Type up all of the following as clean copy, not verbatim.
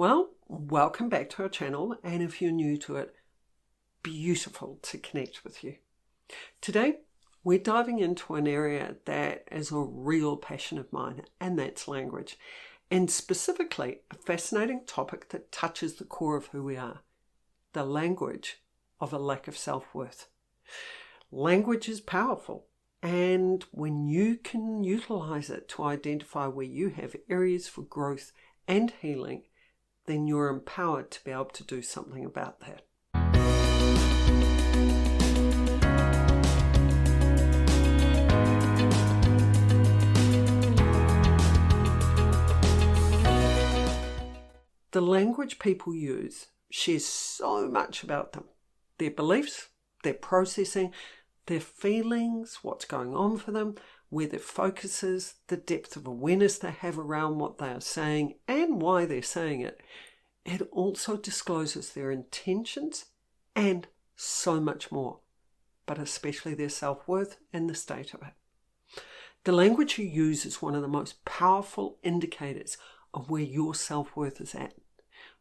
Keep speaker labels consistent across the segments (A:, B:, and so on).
A: Well, welcome back to our channel, and if you're new to it, beautiful to connect with you. Today, we're diving into an area that is a real passion of mine, and that's language, and specifically a fascinating topic that touches the core of who we are, the language of a lack of self-worth. Language is powerful, and when you can utilize it to identify where you have areas for growth and healing, then you're empowered to be able to do something about that. The language people use shares so much about them. Their beliefs, their processing, their feelings, what's going on for them, where their focus is, the depth of awareness they have around what they are saying and why they're saying it. It also discloses their intentions and so much more, but especially their self-worth and the state of it. The language you use is one of the most powerful indicators of where your self-worth is at.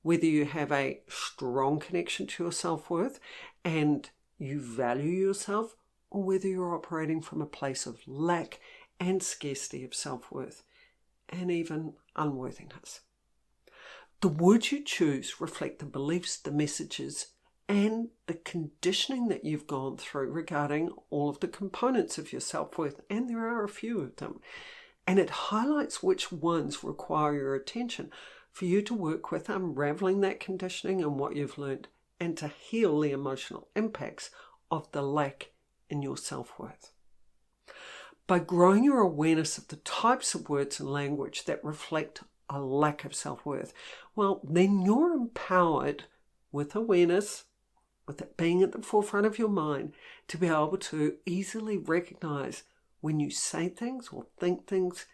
A: Whether you have a strong connection to your self-worth and you value yourself, or whether you're operating from a place of lack and scarcity of self-worth, and even unworthiness. The words you choose reflect the beliefs, the messages, and the conditioning that you've gone through regarding all of the components of your self-worth, and there are a few of them. And it highlights which ones require your attention for you to work with unraveling that conditioning and what you've learned, and to heal the emotional impacts of the lack in your self-worth. By growing your awareness of the types of words and language that reflect a lack of self-worth, well, then you're empowered with awareness, with it being at the forefront of your mind, to be able to easily recognize when you say things or think things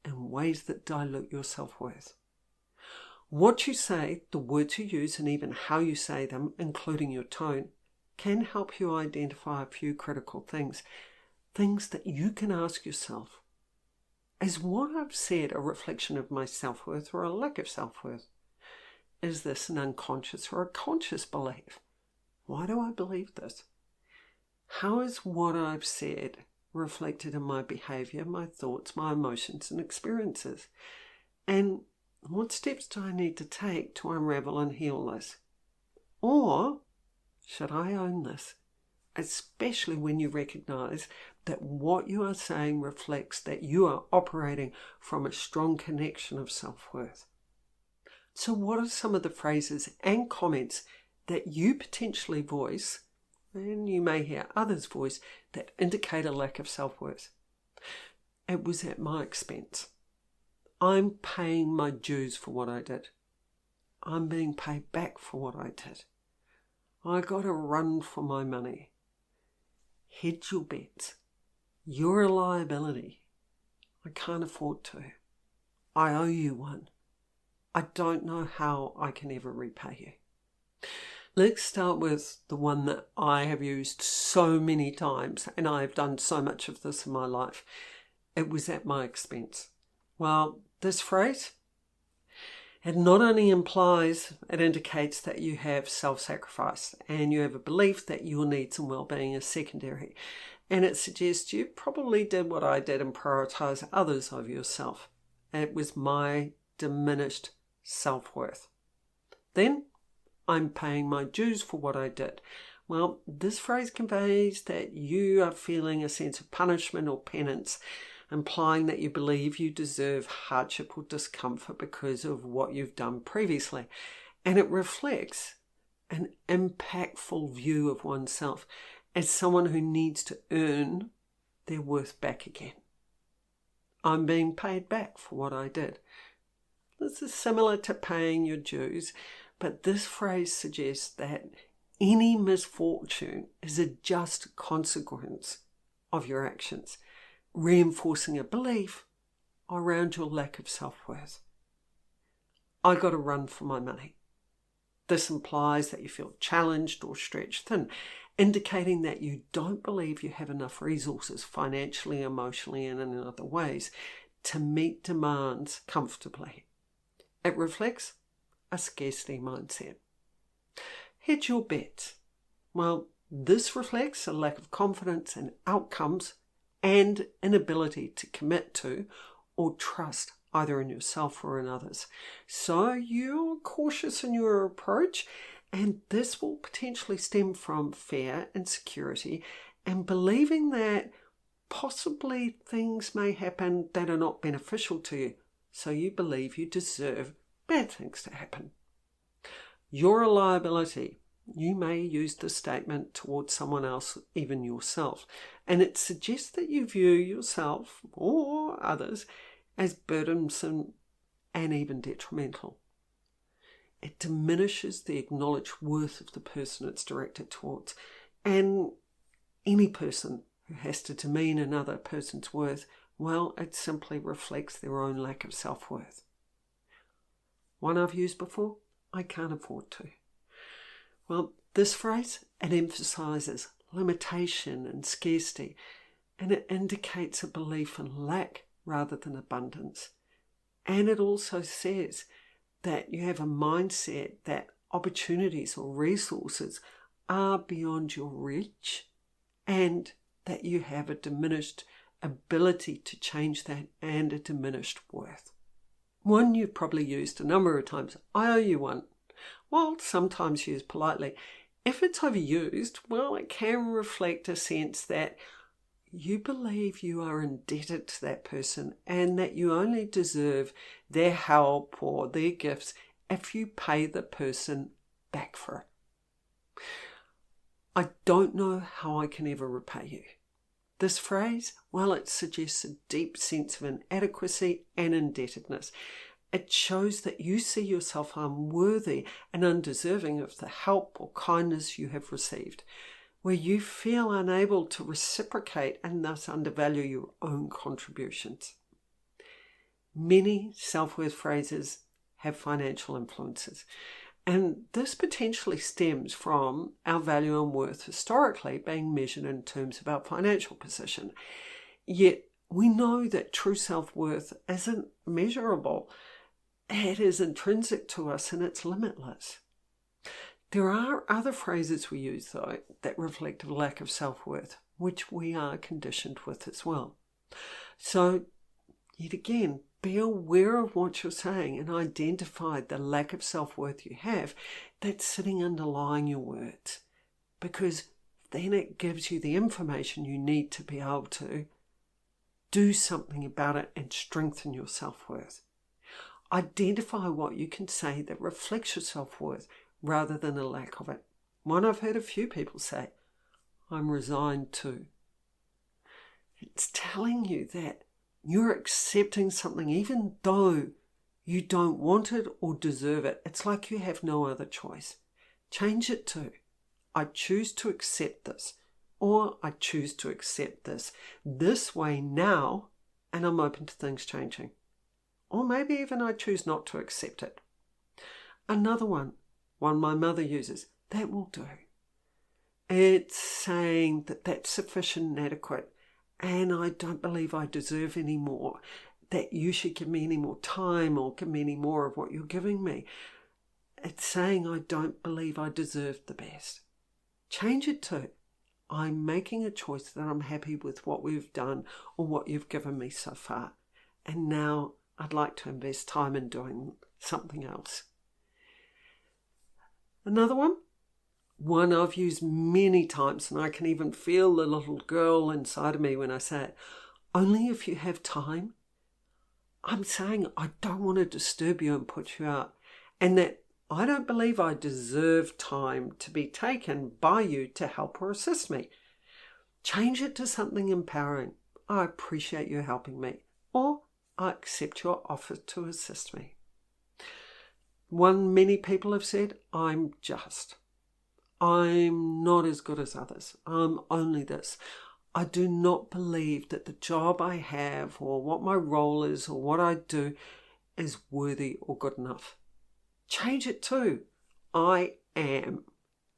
A: in ways that dilute your self-worth. What you say, the words you use, and even how you say them, including your tone, can help you identify a few critical things that you can ask yourself. Is what I've said a reflection of my self-worth or a lack of self-worth? Is this an unconscious or a conscious belief? Why do I believe this? How is what I've said reflected in my behavior, my thoughts, my emotions and experiences? And what steps do I need to take to unravel and heal this? Or should I own this? Especially when you recognize that what you are saying reflects that you are operating from a strong connection of self-worth. So what are some of the phrases and comments that you potentially voice, and you may hear others voice, that indicate a lack of self-worth? It was at my expense. I'm paying my dues for what I did. I'm being paid back for what I did. I got to run for my money. Hedge your bets. You're a liability. I can't afford to. I owe you one. I don't know how I can ever repay you. Let's start with the one that I have used so many times, and I've done so much of this in my life. It was at my expense. Well, this phrase, it not only implies, it indicates that you have self-sacrifice and you have a belief that your needs and well-being are secondary. And it suggests you probably did what I did and prioritize others over yourself. It was my diminished self-worth. Then, I'm paying my dues for what I did. Well, this phrase conveys that you are feeling a sense of punishment or penance, implying that you believe you deserve hardship or discomfort because of what you've done previously. And it reflects an impactful view of oneself as someone who needs to earn their worth back again. I'm being paid back for what I did. This is similar to paying your dues, but this phrase suggests that any misfortune is a just consequence of your actions, reinforcing a belief around your lack of self-worth. I got to run for my money. This implies that you feel challenged or stretched thin, indicating that you don't believe you have enough resources financially, emotionally, and in other ways to meet demands comfortably. It reflects a scarcity mindset. Hedge your bets. Well, this reflects a lack of confidence in outcomes and inability to commit to or trust either in yourself or in others. So you're cautious in your approach, and this will potentially stem from fear, insecurity, and believing that possibly things may happen that are not beneficial to you. So you believe you deserve bad things to happen. You're a liability. You may use this statement towards someone else, even yourself, and it suggests that you view yourself or others as burdensome and even detrimental. It diminishes the acknowledged worth of the person it's directed towards, and any person who has to demean another person's worth, well, it simply reflects their own lack of self-worth. One I've used before, I can't afford to. Well, this phrase, it emphasises limitation and scarcity, and it indicates a belief in lack rather than abundance. And it also says that you have a mindset that opportunities or resources are beyond your reach, and that you have a diminished ability to change that and a diminished worth. One you've probably used a number of times, I owe you one. While sometimes used politely, if it's overused, well, it can reflect a sense that you believe you are indebted to that person and that you only deserve their help or their gifts if you pay the person back for it. I don't know how I can ever repay you. This phrase, well, it suggests a deep sense of inadequacy and indebtedness. It shows that you see yourself unworthy and undeserving of the help or kindness you have received, where you feel unable to reciprocate and thus undervalue your own contributions. Many self-worth phrases have financial influences, and this potentially stems from our value and worth historically being measured in terms of our financial position. Yet we know that true self-worth isn't measurable. It is intrinsic to us and it's limitless. There are other phrases we use, though, that reflect a lack of self-worth, which we are conditioned with as well. So, yet again, be aware of what you're saying and identify the lack of self-worth you have that's sitting underlying your words, because then it gives you the information you need to be able to do something about it and strengthen your self-worth. Identify what you can say that reflects your self-worth rather than a lack of it. One I've heard a few people say, I'm resigned to. It's telling you that you're accepting something even though you don't want it or deserve it. It's like you have no other choice. Change it to, I choose to accept this, or I choose to accept this way now, and I'm open to things changing. Or maybe even I choose not to accept it. Another one my mother uses, that will do. It's saying that that's sufficient and adequate, and I don't believe I deserve any more, that you should give me any more time or give me any more of what you're giving me. It's saying I don't believe I deserve the best. Change it to, I'm making a choice that I'm happy with what we've done or what you've given me so far, and now I'd like to invest time in doing something else. Another one I've used many times, and I can even feel the little girl inside of me when I say it. Only if you have time. I'm saying I don't want to disturb you and put you out, and that I don't believe I deserve time to be taken by you to help or assist me. Change it to something empowering. I appreciate you helping me, or I accept your offer to assist me. One many people have said, I'm just. I'm not as good as others. I'm only this. I do not believe that the job I have or what my role is or what I do is worthy or good enough. Change it to, I am.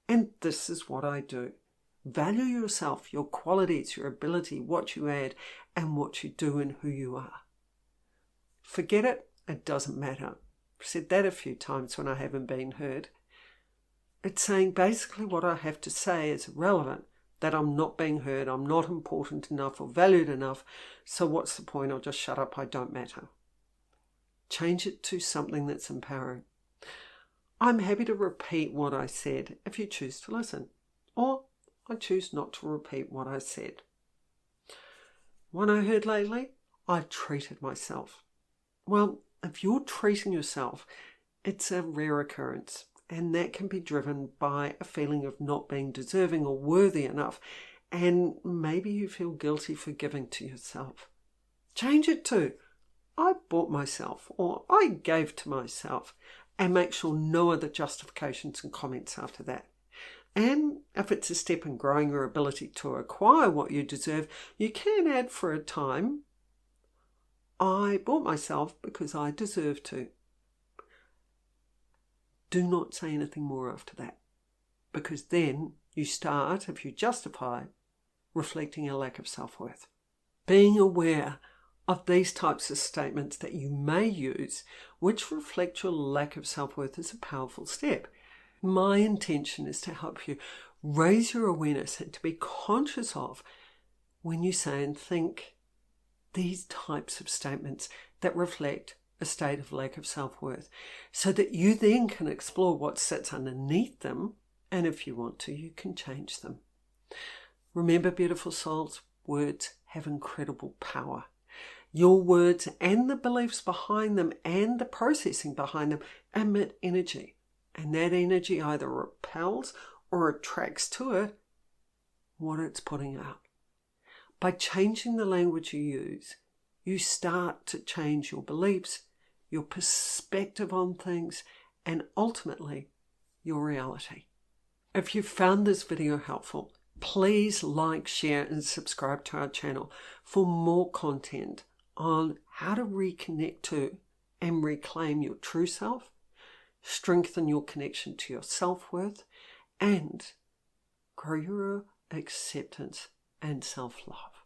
A: And this is what I do. Value yourself, your qualities, your ability, what you add, and what you do and who you are. Forget it, it doesn't matter. said that a few times when I haven't been heard. It's saying basically what I have to say is irrelevant, that I'm not being heard, I'm not important enough or valued enough, so what's the point? I'll just shut up, I don't matter. Change it to something that's empowering. I'm happy to repeat what I said if you choose to listen, or I choose not to repeat what I said. One I heard lately, I treated myself. Well, if you're treating yourself, it's a rare occurrence, and that can be driven by a feeling of not being deserving or worthy enough, and maybe you feel guilty for giving to yourself. Change it to, I bought myself, or I gave to myself, and make sure no other justifications and comments after that. And if it's a step in growing your ability to acquire what you deserve, you can add for a time, I bought myself because I deserve to. Do not say anything more after that, because then you start, if you justify, reflecting a lack of self-worth. Being aware of these types of statements that you may use, which reflect your lack of self-worth, is a powerful step. My intention is to help you raise your awareness and to be conscious of when you say and think these types of statements that reflect a state of lack of self-worth, so that you then can explore what sits underneath them, and if you want to, you can change them. Remember, beautiful souls, words have incredible power. Your words and the beliefs behind them and the processing behind them emit energy, and that energy either repels or attracts to it what it's putting out. By changing the language you use, you start to change your beliefs, your perspective on things, and ultimately, your reality. If you found this video helpful, please like, share, and subscribe to our channel for more content on how to reconnect to and reclaim your true self, strengthen your connection to your self-worth, and grow your acceptance and self-love.